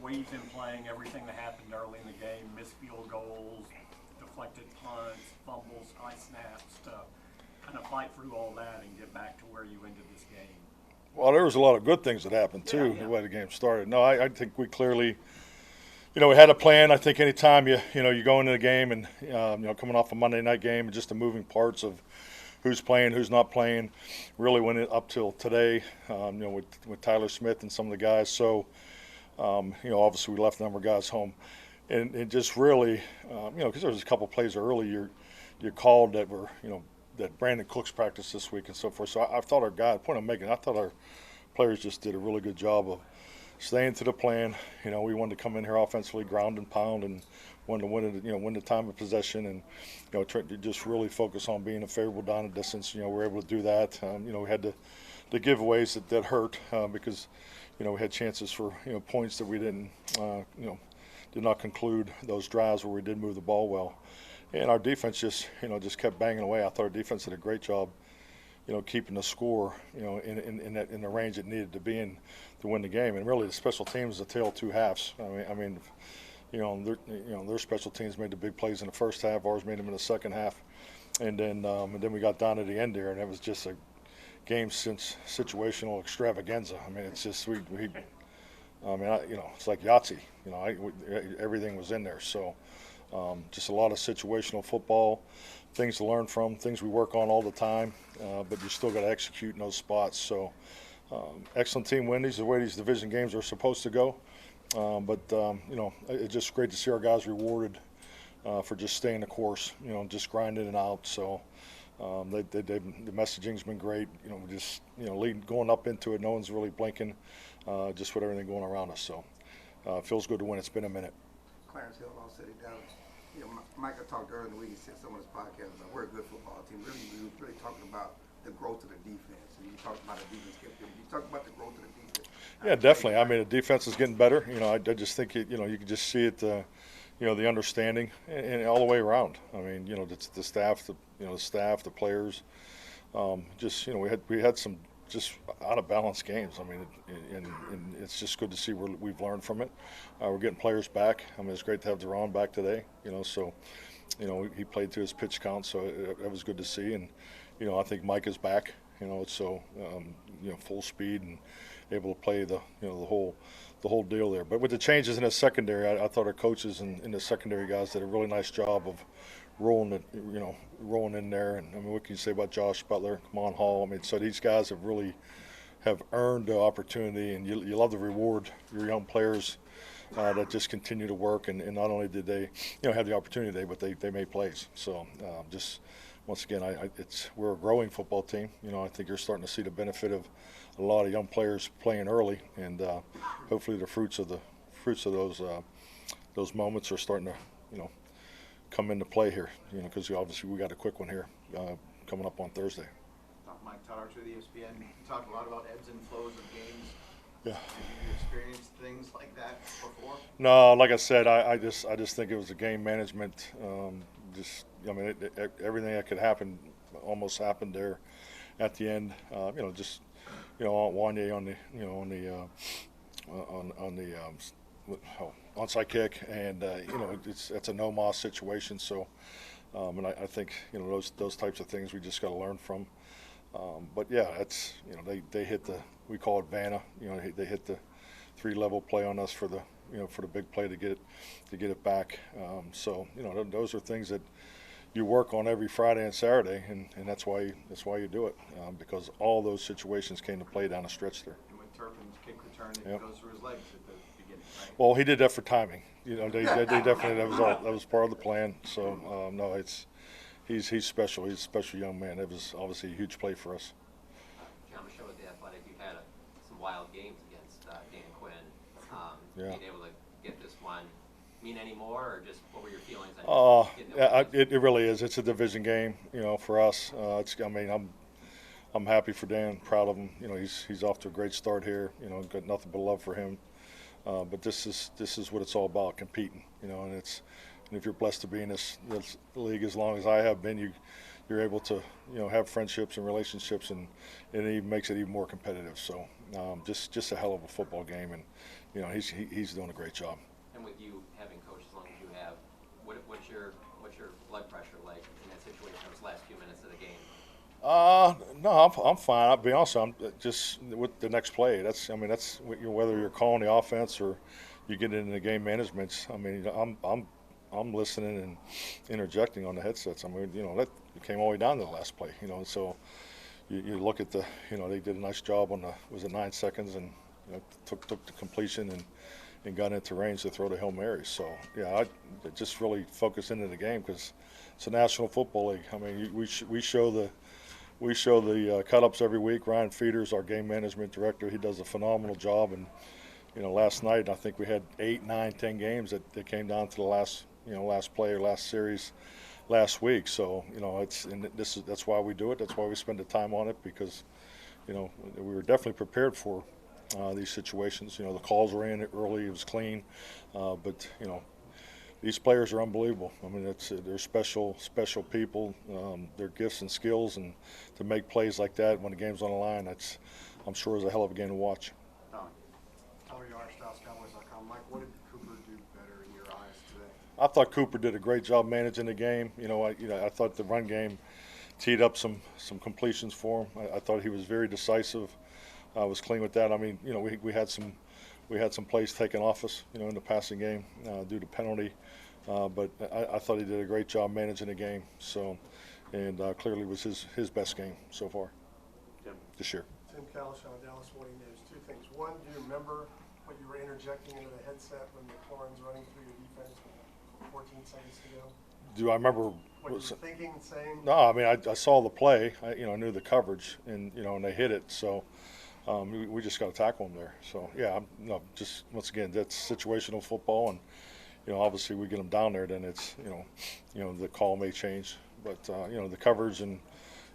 way you've been playing, everything that happened early in the game, missed field goals, deflected punts, fumbles, high snaps, to kind of fight through all that and get back to where you ended this game? Well, there was a lot of good things that happened too, the way the game started. No, I think we clearly, we had a plan. I think anytime you go into the game and coming off a Monday night game and just the moving parts of who's playing, who's not playing, really went up till today. With Tyler Smith and some of the guys. So obviously we left a number of guys home, and it just really, because there was a couple of plays early you called that were that Brandon Cooks practiced this week and so forth. So I thought our guys, point I'm making, I thought our players just did a really good job of staying to the plan. We wanted to come in here offensively, ground and pound, and wanted to win the time of possession, and try to just really focus on being a favorable down and distance. We were able to do that. We had the giveaways that hurt because we had chances for points that we didn't did not conclude those drives where we did move the ball well. And our defense just kept banging away. I thought our defense did a great job, keeping the score, in the range it needed to be in to win the game. And really, the special teams is a tale of two halves. Their special teams made the big plays in the first half. Ours made them in the second half, and then we got down to the end there, and it was just a game since situational extravaganza. It's just it's like Yahtzee. Everything was in there. So. Just a lot of situational football, things to learn from, things we work on all the time, but you still got to execute in those spots. So excellent team win. These are the way these division games are supposed to go. It's just great to see our guys rewarded for just staying the course, just grinding it out. So the messaging's been great. Leading, going up into it, no one's really blinking, just with everything going around us. So it feels good to win. It's been a minute. Clarence Hill, All City, Dallas. Micah talked earlier in the week. He said some of his podcasts about we're a good football team. We were really talking about the growth of the defense, and you talked about the defense capability. You talked about the growth of the defense. Yeah, definitely. The defense is getting better. I just think you can just see it. The understanding and all the way around. The staff, the players. We had some just out of balance games. And it's just good to see we've learned from it. We're getting players back. It's great to have Deron back today. He played to his pitch count, so it was good to see. And I think Mike is back. Full speed and able to play the whole deal there. But with the changes in the secondary, I thought our coaches and the secondary guys did a really nice job of rolling in there. And what can you say about Josh Butler, Kamon Hall? So these guys have earned the opportunity, and you love to reward your young players that just continue to work. And not only did they have the opportunity today, but they made plays. So just once again, we're a growing football team. I think you're starting to see the benefit of a lot of young players playing early, and hopefully the fruits of those moments are starting to come into play here. Because obviously we got a quick one here coming up on Thursday. Mike Todd Archer of the ESPN. You talk a lot about ebbs and flows of games. Yeah. Have you experienced things like that before? No, like I said, I just think it was a game management. Everything that could happen almost happened there at the end. Wanye on the onside kick, and it's a no-moss situation. So, and I think those types of things we just got to learn from. But yeah, it's they hit we call it Vanna. They hit the 3-level play on us for the big play to get it back. So those are things that you work on every Friday and Saturday, and that's why you do it, because all those situations came to play down the stretch there. And with Turpin's kick return, it goes through his legs at the beginning, right? Well, he did that for timing. They definitely that was part of the plan. So no, he's special. He's a special young man. It was obviously a huge play for us. John Michaud with The Athletic, you had some wild games against Dan Quinn. Being able to get this one mean any more, or just what were your feelings? It really is. It's a division game, for us. I'm happy for Dan, proud of him. He's off to a great start here. Got nothing but love for him. But this is what it's all about, competing. And if you're blessed to be in this league as long as I have been, you're able to have friendships and relationships, and it even makes it even more competitive. So Just a hell of a football game, and he's doing a great job. And with you having coached as long as you have, what's your blood pressure like in that situation? Those last few minutes of the game. No, I'm fine. I'll be honest. I'm just with the next play. That's whether you're calling the offense or you get into the game management. I mean, I'm listening and interjecting on the headsets. I mean, that came all the way down to the last play. So you look at they did a nice job on was it 9 seconds, and took the completion and got into range to throw the Hail Mary. So I just really focus into the game because it's a National Football League. I mean, we show the cut-ups every week. Ryan Feeders, our game management director, he does a phenomenal job. And last night I think we had 8, 9, 10 games that came down to the last play or last series last week. So that's why we do it. That's why we spend the time on it, because we were definitely prepared for these situations. The calls were in early. It was clean, but these players are unbelievable. I mean, they're special people. Their gifts and skills, and to make plays like that when the game's on the line, I'm sure is a hell of a game to watch. Cowboys.com. Mike, what did Cooper do better in your eyes today? I thought Cooper did a great job managing the game. I thought the run game teed up some completions for him. I thought he was very decisive. Was clean with that. I mean, we had some plays taken off us, in the passing game due to penalty. But I thought he did a great job managing the game. So, and clearly was his best game so far this year. Tim Kalish on Dallas Morning News. Two things. One, do you remember what you were interjecting into the headset when McLaurin's running through your defense 14 seconds to go? Do I remember what you were thinking, saying? No, I mean I saw the play. I knew the coverage, and and they hit it. So. We just got to tackle them there. So just once again, that's situational football, and obviously we get them down there, then it's the call may change, but the coverage and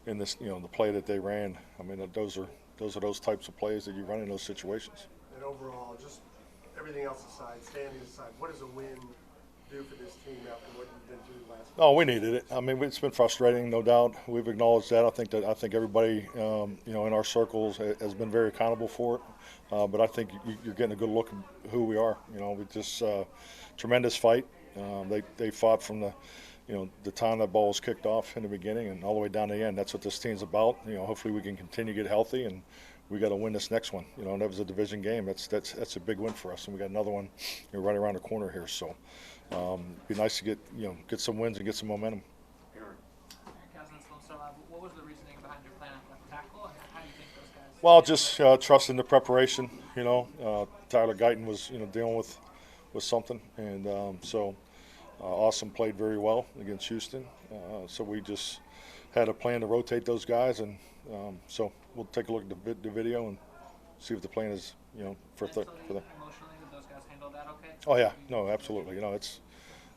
in this the play that they ran. I mean those are those types of plays that you run in those situations. And overall, just everything else aside, standing aside, what does a win do for this team after what you've been through last week? Oh, we needed it. I mean, it's been frustrating, no doubt. We've acknowledged that. I think everybody, in our circles has been very accountable for it. But I think you're getting a good look at who we are. We just tremendous fight. They fought from the time that ball was kicked off in the beginning and all the way down to the end. That's what this team's about. Hopefully we can continue to get healthy, and we got to win this next one. And that was a division game. That's a big win for us, and we got another one right around the corner here. So. Be nice to get some wins and get some momentum. What was the reasoning behind your plan at left tackle, and how do you think those guys? Well, just trusting the preparation. Tyler Guyton was dealing with something, and Awesome played very well against Houston. So we just had a plan to rotate those guys, and so we'll take a look at the video and see if the plan is for them. Emotionally, did those guys handle that okay? Oh yeah, no, absolutely.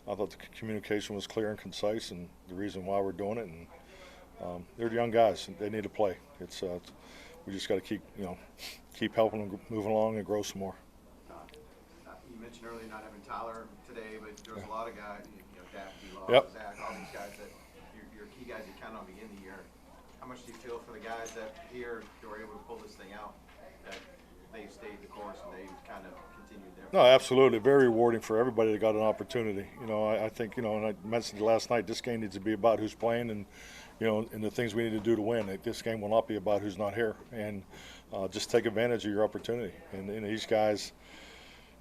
I thought the communication was clear and concise, and the reason why we're doing it. And they're young guys; and they need to play. We just got to keep helping them move along and grow some more. You mentioned earlier not having Tyler today, but there was a lot of guys, Dak, Yep. Zach, all these guys that your key guys you count on to begin the year. How much do you feel for the guys that here were able to pull this thing out, that they stayed the course and they kind of continued their? No, absolutely. Very rewarding for everybody that got an opportunity. I think, and I mentioned last night, this game needs to be about who's playing and, and the things we need to do to win. This game will not be about who's not here. And just take advantage of your opportunity. And these guys,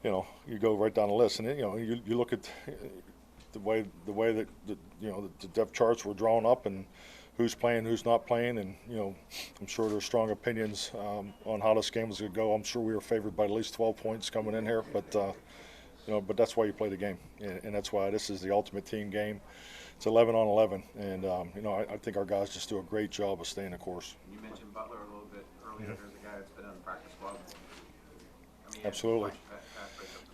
you go right down the list. And, you look at the way that, the depth charts were drawn up and who's playing, who's not playing, and I'm sure there's strong opinions on how this game was going to go. I'm sure we were favored by at least 12 points coming in here, but but that's why you play the game, and that's why this is the ultimate team game. It's 11 on 11, and I think our guys just do a great job of staying the course. You mentioned Butler a little bit earlier. There's a guy that's been on the practice squad. Absolutely.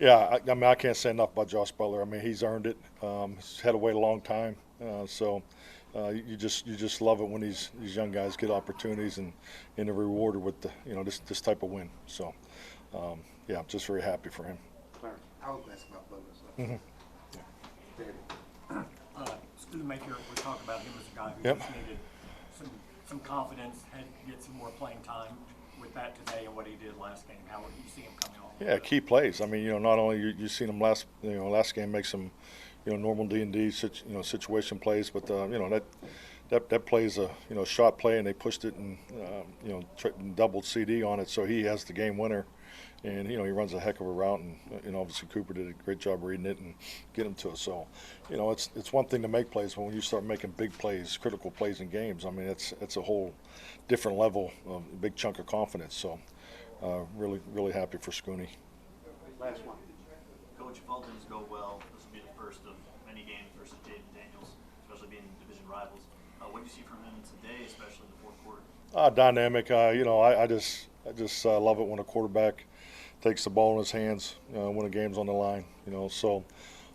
Yeah, I can't say enough about Josh Butler. I mean, he's earned it. He's had to wait a long time, so. You just love it when these young guys get opportunities and they're rewarded with this type of win. So I'm just very happy for him. I was asking about Butler. So. Mm-hmm. Schoonmaker, we talked about him as a guy who Yep. just needed some confidence, had to get some more playing time. with that today and what he did last game? How would you see him coming on? Yeah, key plays. I mean, not only you seen him last game make some, normal D&D situation plays, but that plays a shot play, and they pushed it and doubled CD on it, so he has the game winner, and he runs a heck of a route, and obviously Cooper did a great job reading it and get him to us. So it's one thing to make plays, but when you start making big plays, critical plays in games, I mean it's a whole different level, a big chunk of confidence. So really happy for Scooney. Last one. Coach, if all things go well, this will be the first of many games versus Jaden Daniels, especially being division rivals. What do you see from him today, especially in the fourth quarter? Dynamic. I just love it when a quarterback takes the ball in his hands when a game's on the line. So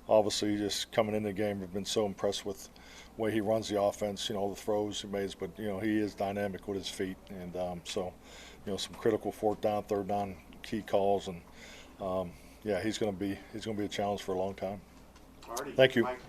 obviously just coming in the game, I've been so impressed with the way he runs the offense. The throws he makes, but he is dynamic with his feet, and so some critical fourth down, third down key calls, and he's going to be a challenge for a long time. Alrighty. Thank you. Mike,